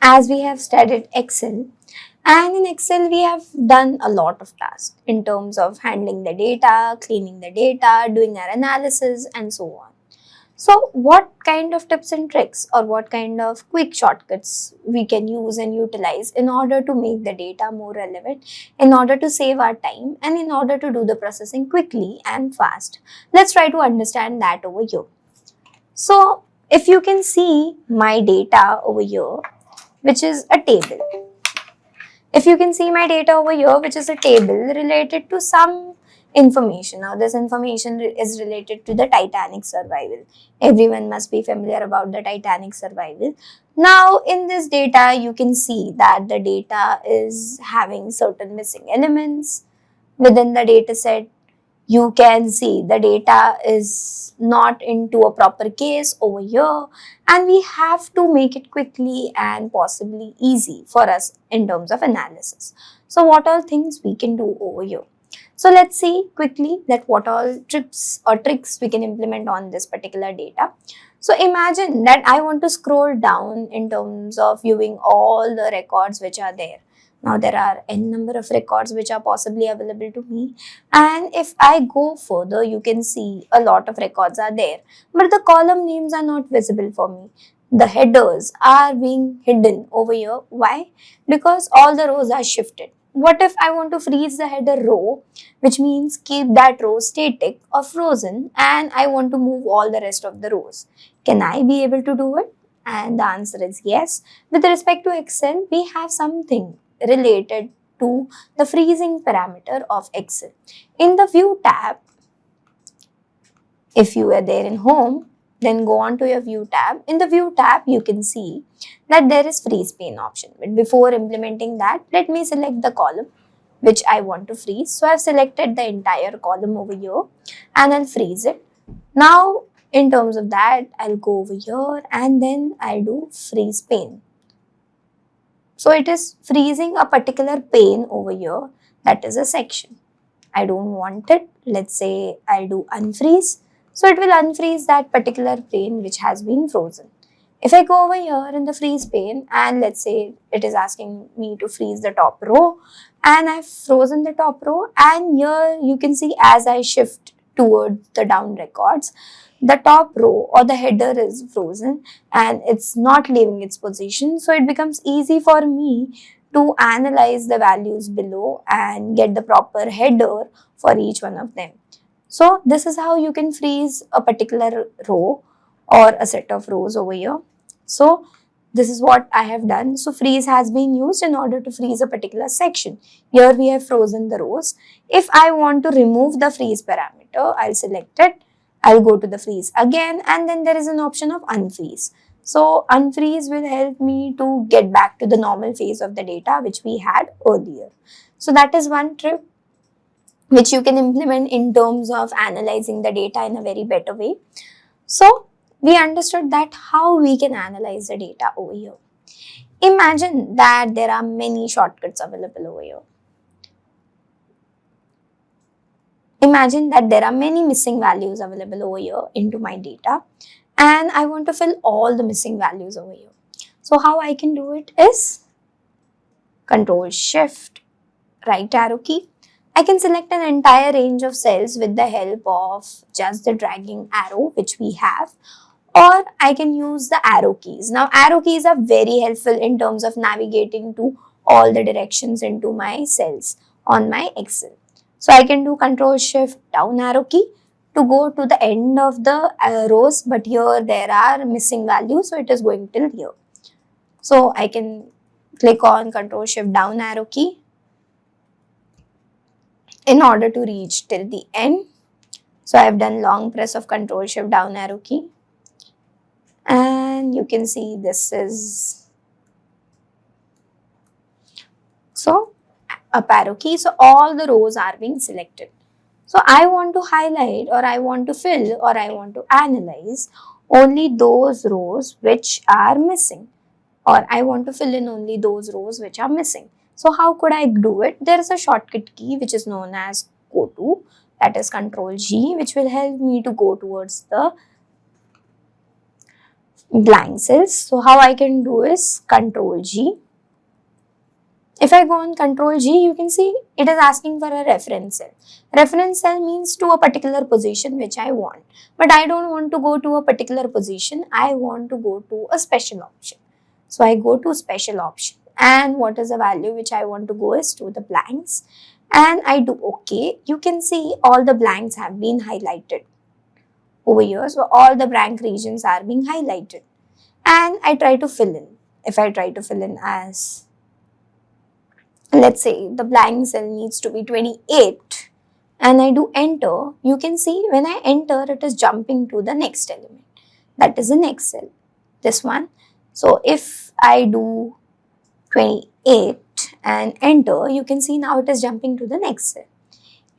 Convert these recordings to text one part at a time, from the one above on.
as we have studied Excel, and in Excel we have done a lot of tasks in terms of handling the data, cleaning the data, doing our analysis and so on. So what kind of tips and tricks or what kind of quick shortcuts we can use and utilize in order to make the data more relevant, in order to save our time and in order to do the processing quickly and fast. Let's try to understand that over here. So if you can see my data over here, which is a table. If you can see my data over here, which is a table related to some information. Now, this information is related to the Titanic survival. Everyone must be familiar about the Titanic survival. Now, in this data, you can see that the data is having certain missing elements within the data set. You can see the data is not into a proper case over here, and we have to make it quickly and possibly easy for us in terms of analysis. So what all things we can do over here? So let's see quickly that what all tips or tricks we can implement on this particular data. So imagine that I want to scroll down in terms of viewing all the records which are there. Now there are n number of records which are possibly available to me, and if I go further, you can see a lot of records are there, but the column names are not visible for me. The headers are being hidden over here. Why? Because all the rows are shifted. What if I want to freeze the header row, which means keep that row static or frozen, and I want to move all the rest of the rows? Can I be able to do it? And the answer is yes. With respect to Excel, we have something related to the freezing parameter of Excel. In the View tab, if you are there in Home, then go on to your View tab. In the View tab, you can see that there is freeze pane option. But before implementing that, let me select the column which I want to freeze. So I've selected the entire column over here and I'll freeze it. Now, in terms of that, I'll go over here and then I'll do freeze pane. So it is freezing a particular pane over here, that is a section. I don't want it. Let's say I'll do unfreeze. So it will unfreeze that particular pane which has been frozen. If I go over here in the freeze pane and let's say it is asking me to freeze the top row and I've frozen the top row, and here you can see as I shift towards the down records, the top row or the header is frozen and it's not leaving its position. So it becomes easy for me to analyze the values below and get the proper header for each one of them. So this is how you can freeze a particular row or a set of rows over here. So this is what I have done. So freeze has been used in order to freeze a particular section. Here we have frozen the rows. If I want to remove the freeze parameter, I'll select it. I'll go to the freeze again, and then there is an option of unfreeze. So unfreeze will help me to get back to the normal phase of the data which we had earlier. So that is one trick which you can implement in terms of analyzing the data in a very better way. So we understood that how we can analyze the data over here. Imagine that there are many shortcuts available over here. Imagine that there are many missing values available over here into my data, and I want to fill all the missing values over here. So how I can do it is Control Shift right arrow key. I can select an entire range of cells with the help of just the dragging arrow which we have, or I can use the arrow keys. Now arrow keys are very helpful in terms of navigating to all the directions into my cells on my Excel. So I can do Control Shift down arrow key to go to the end of the rows, but here there are missing values, so it is going till here. So I can click on Control Shift down arrow key in order to reach till the end. So I have done long press of Control Shift down arrow key, and you can see this is so up arrow key. So all the rows are being selected. So I want to highlight, or I want to fill, or I want to analyze only those rows which are missing, or I want to fill in only those rows which are missing. So how could I do it? There is a shortcut key which is known as go to, that is Control G, which will help me to go towards the blank cells. So how I can do is Control G. If I go on Control G, you can see it is asking for a reference cell. Reference cell means to a particular position which I want. But I don't want to go to a particular position. I want to go to a special option. So I go to special option. And what is the value which I want to go is to the blanks. And I do OK. You can see all the blanks have been highlighted over here. So all the blank regions are being highlighted. And I try to fill in. If I try to fill in as, let's say the blank cell needs to be 28 and I do enter, you can see when I enter it is jumping to the next element. That is the next cell, this one. So if I do 28 and enter, you can see now it is jumping to the next cell.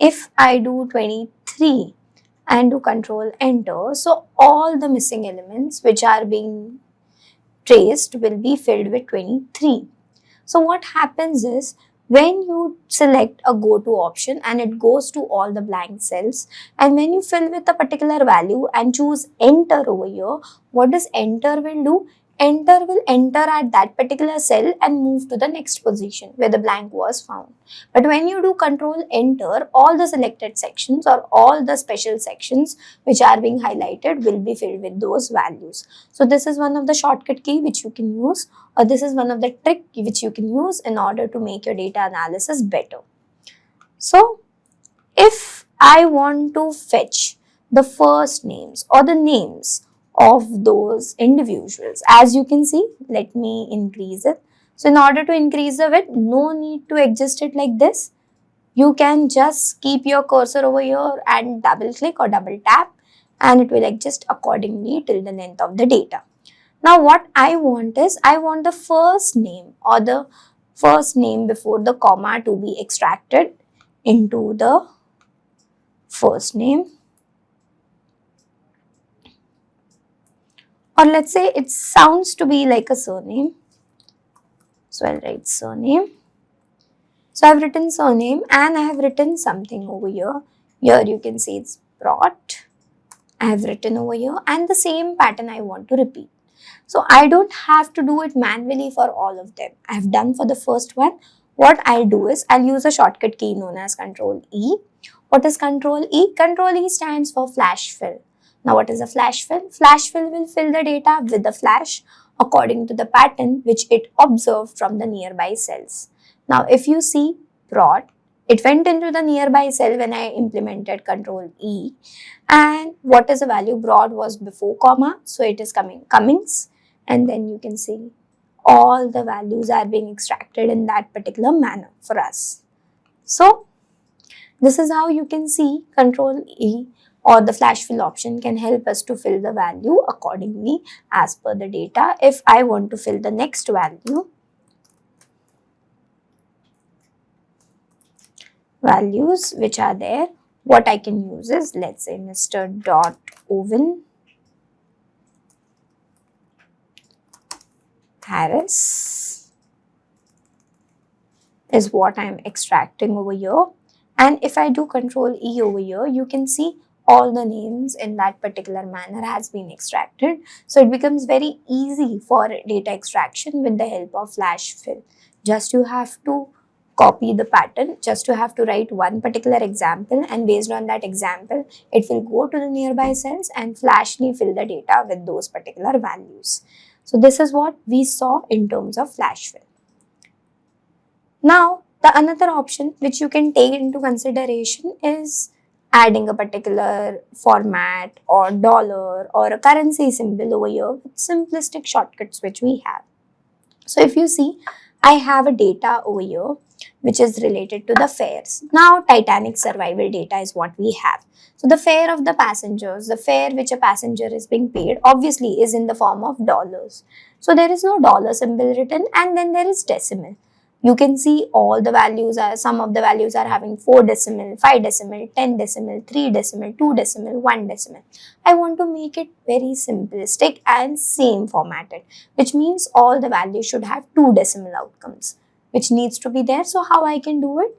If I do 23 and do Control Enter, so all the missing elements which are being traced will be filled with 23. So what happens is when you select a go to option and it goes to all the blank cells, and when you fill with a particular value and choose enter over here, what does enter will do? Enter will enter at that particular cell and move to the next position where the blank was found. But when you do Control Enter, all the selected sections or all the special sections which are being highlighted will be filled with those values. So this is one of the shortcut key which you can use, or this is one of the trick which you can use in order to make your data analysis better. So if I want to fetch the first names or the names of those individuals, as you can see, let me increase it. So in order to increase the width, no need to adjust it like this. You can just keep your cursor over here and double click or double tap and it will adjust accordingly till the length of the data. Now what I want is, I want the first name or the first name before the comma to be extracted into the first name. Or let's say it sounds to be like a surname. So I'll write surname. So I've written surname and I have written something over here. Here you can see it's brought. I have written over here and the same pattern I want to repeat. So I don't have to do it manually for all of them. I have done for the first one. What I'll do is I'll use a shortcut key known as Control E. What is Control E? Control E stands for flash fill. Now what is a flash fill? Flash fill will fill the data with the flash according to the pattern which it observed from the nearby cells. Now if you see brought, it went into the nearby cell when I implemented Control E, and what is the value? Brought was before comma, so it is Cummings, and then you can see all the values are being extracted in that particular manner for us. So this is how you can see Control E or the flash fill option can help us to fill the value accordingly as per the data. If I want to fill the next value, values which are there, what I can use is, let's say Mr. Owen Harris is what I am extracting over here. And if I do Control E over here, you can see all the names in that particular manner has been extracted. So it becomes very easy for data extraction with the help of flash fill. Just you have to copy the pattern, just you have to write one particular example, and based on that example, it will go to the nearby cells and flashly fill the data with those particular values. So this is what we saw in terms of flash fill. Now, the another option which you can take into consideration is adding a particular format or dollar or a currency symbol over here with simplistic shortcuts which we have. So if you see, I have a data over here which is related to the fares. Now Titanic survival data is what we have. So the fare of the passengers, the fare which a passenger is being paid, obviously is in the form of dollars. So there is no dollar symbol written, and then there is decimal. You can see all the values are, some of the values are having 4 decimal, 5 decimal, 10 decimal, 3 decimal, 2 decimal, 1 decimal. I want to make it very simplistic and same formatted, which means all the values should have 2 decimal outcomes, which needs to be there. So how I can do it?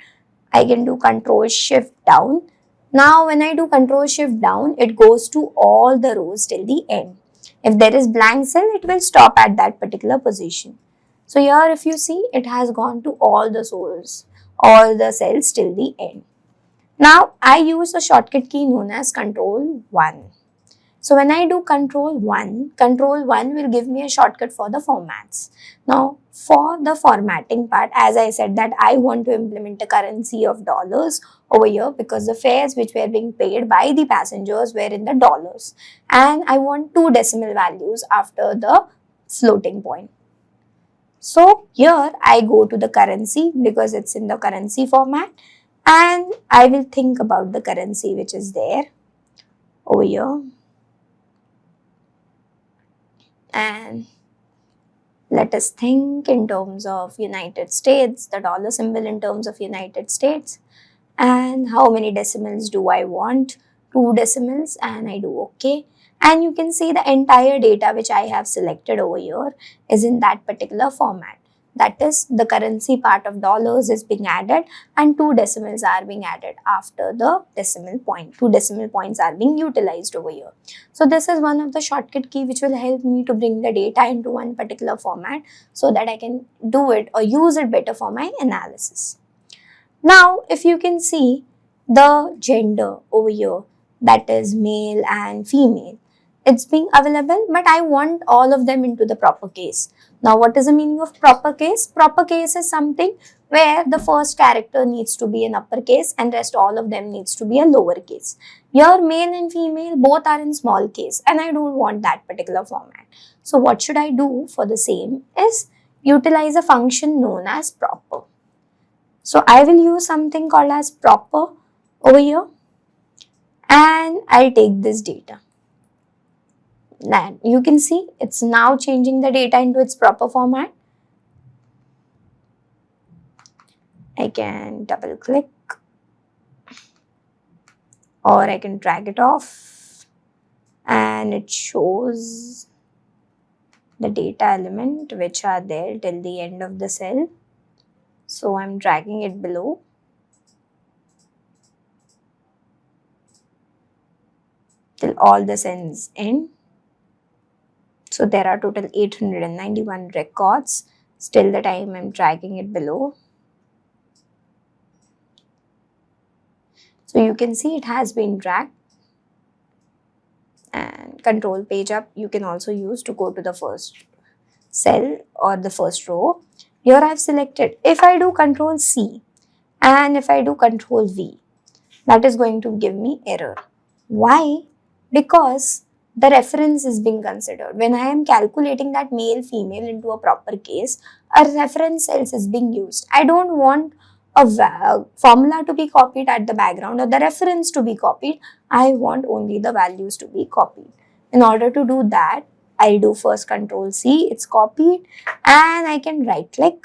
I can do Control Shift down. Now when I do Control Shift down, it goes to all the rows till the end. If there is blank cell, it will stop at that particular position. So here if you see, it has gone to all the cells till the end. Now I use a shortcut key known as control 1. So when I do control 1 will give me a shortcut for the formats. Now for the formatting part, as I said that I want to implement a currency of dollars over here because the fares which were being paid by the passengers were in the dollars. And I want 2 decimal values after the floating point. So here I go to the currency because it's in the currency format, and I will think about the currency which is there over here. And let us think in terms of United States, the dollar symbol in terms of United States. And how many decimals do I want? 2 decimals, and I do OK. And you can see the entire data which I have selected over here is in that particular format. That is, the currency part of dollars is being added and 2 decimals are being added after the decimal point. 2 decimal points are being utilized over here. So this is one of the shortcut key which will help me to bring the data into one particular format so that I can do it or use it better for my analysis. Now, if you can see the gender over here, that is male and female, it's being available, but I want all of them into the proper case. Now, what is the meaning of proper case? Proper case is something where the first character needs to be in uppercase and rest all of them needs to be a lowercase. Here, male and female both are in small case and I don't want that particular format. So, what should I do for the same is utilize a function known as proper. So I will use something called as proper over here and I'll take this data. And you can see it's now changing the data into its proper format. I can double click or I can drag it off and it shows the data element which are there till the end of the cell. So I'm dragging it below. Till all the cells end. So there are total 891 records. Still the time I'm dragging it below. So you can see it has been dragged. And control page up you can also use to go to the first cell or the first row. Here I have selected, if I do control C and if I do control V, that is going to give me error. Why? Because the reference is being considered. When I am calculating that male female into a proper case, a reference cells is being used. I don't want a formula to be copied at the background or the reference to be copied. I want only the values to be copied. In order to do that, I'll do first control C, it's copied, and I can right click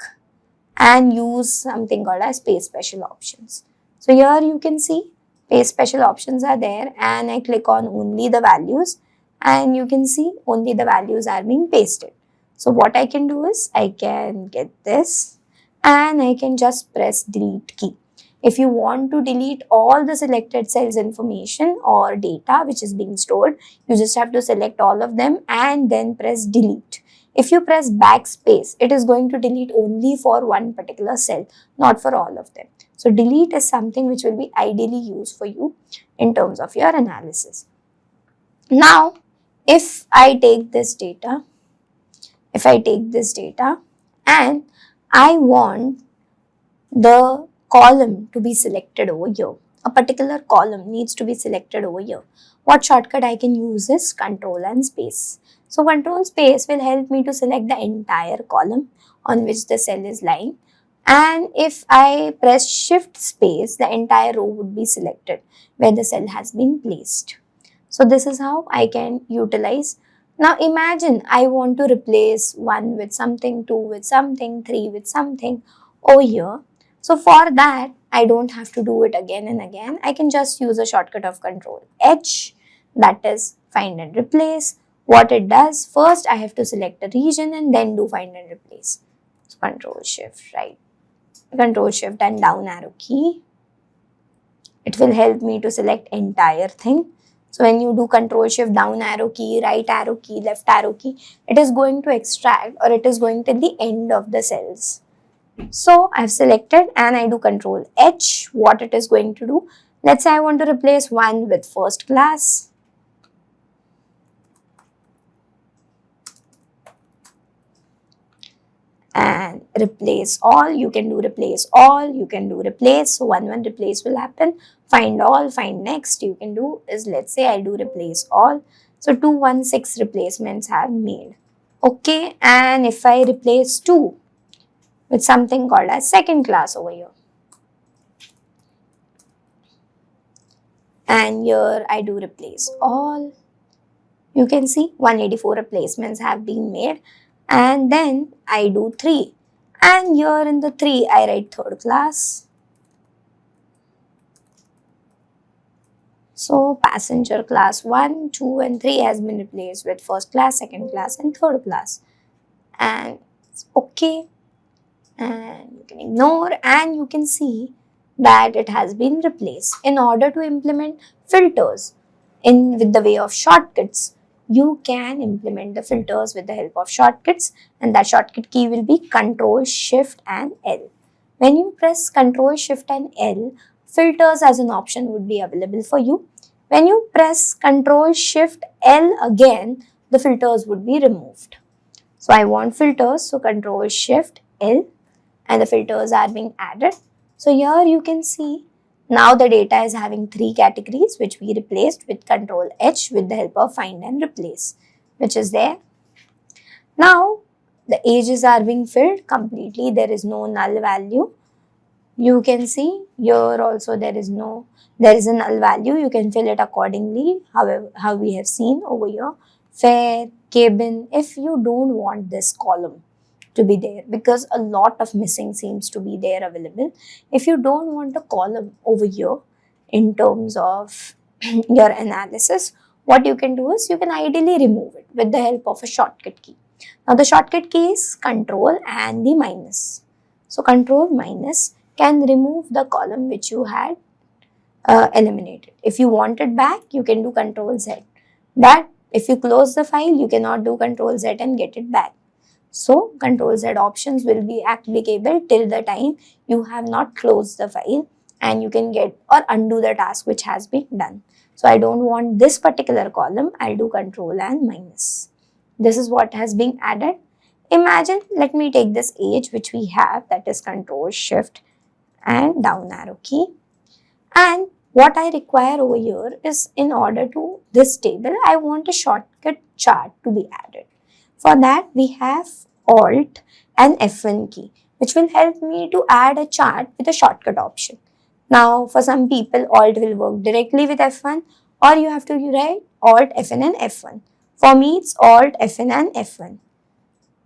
and use something called as paste special options. So here you can see paste special options are there and I click on only the values and you can see only the values are being pasted. So what I can do is I can get this and I can just press delete key. If you want to delete all the selected cells information or data which is being stored, you just have to select all of them and then press delete. If you press backspace, it is going to delete only for one particular cell, not for all of them. So delete is something which will be ideally used for you in terms of your analysis. Now, if I take this data and I want the column to be selected over here. A particular column needs to be selected over here. What shortcut I can use is control and space. So control space will help me to select the entire column on which the cell is lying. And if I press shift space, the entire row would be selected where the cell has been placed. So this is how I can utilize. Now imagine I want to replace 1 with something, 2 with something, 3 with something over here. So for that, I don't have to do it again and again. I can just use a shortcut of control H, that is find and replace. What it does, first I have to select a region and then do find and replace. So control shift right, control shift and down arrow key. It will help me to select entire thing. So when you do control shift down arrow key, right arrow key, left arrow key, it is going to extract or it is going to the end of the cells. So I've selected and I do control H. What it is going to do? Let's say I want to replace 1 with first class. And replace all, you can do replace all, you can do replace. So one replace will happen. Find all, find next, you can do is, let's say I do replace all. So 216 replacements have made. Okay, and if I replace 2 with something called as second class over here. And here I do replace all. You can see 184 replacements have been made. And then I do 3. And here in the 3 I write third class. So passenger class 1, 2 and 3 has been replaced with first class, second class and third class. And it's okay. And you can ignore and you can see that it has been replaced. In order to implement filters with the way of shortcuts, you can implement the filters with the help of shortcuts, and that shortcut key will be Ctrl Shift and L. When you press Ctrl Shift and L, filters as an option would be available for you. When you press Ctrl Shift L again, the filters would be removed. So I want filters, so Ctrl Shift L and the filters are being added. So here you can see now the data is having 3 categories which we replaced with Ctrl H with the help of find and replace, which is there. Now the ages are being filled completely. There is no null value. You can see here also there is a null value. You can fill it accordingly, however, how we have seen over here. Fair, cabin, if you don't want this column to be there because a lot of missing seems to be there available. If you don't want a column over here in terms of your analysis, what you can do is you can ideally remove it with the help of a shortcut key. Now the shortcut key is Control and the minus. So Control minus can remove the column which you had eliminated. If you want it back, you can do Control Z. But if you close the file, you cannot do Control Z and get it back. So Control Z options will be applicable till the time you have not closed the file and you can get or undo the task which has been done. So I don't want this particular column, I'll do Control and minus. This is what has been added. Imagine, let me take this age which we have, that is Control Shift and down arrow key. And what I require over here is, in order to this table, I want a shortcut chart to be added. For that, we have Alt and F1 key, which will help me to add a chart with a shortcut option. Now, for some people, Alt will work directly with F1, or you have to write Alt, Fn and F1. For me, it's Alt, Fn and F1.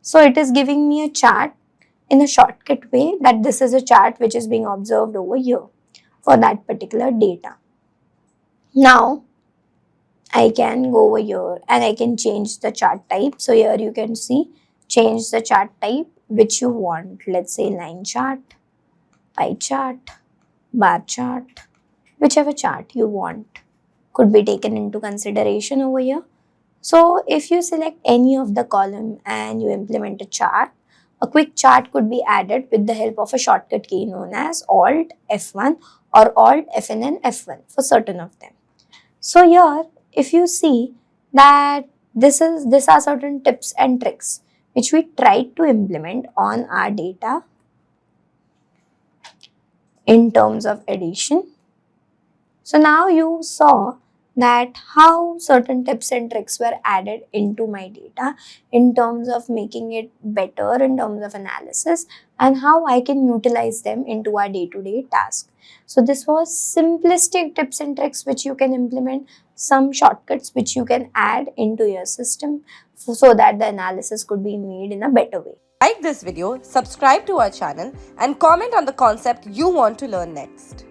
So, it is giving me a chart in a shortcut way that this is a chart which is being observed over here for that particular data. Now, I can go over here and I can change the chart type. So here you can see, change the chart type which you want. Let's say line chart, pie chart, bar chart, whichever chart you want could be taken into consideration over here. So if you select any of the column and you implement a chart, a quick chart could be added with the help of a shortcut key known as Alt F1 or Alt Fn and F1 for certain of them. So here, if you see that these are certain tips and tricks which we tried to implement on our data in terms of addition. So now you saw that how certain tips and tricks were added into my data in terms of making it better in terms of analysis and how I can utilize them into our day-to-day task. So this was simplistic tips and tricks which you can implement, some shortcuts which you can add into your system so that the analysis could be made in a better way. Like this video, subscribe to our channel and comment on the concept you want to learn next.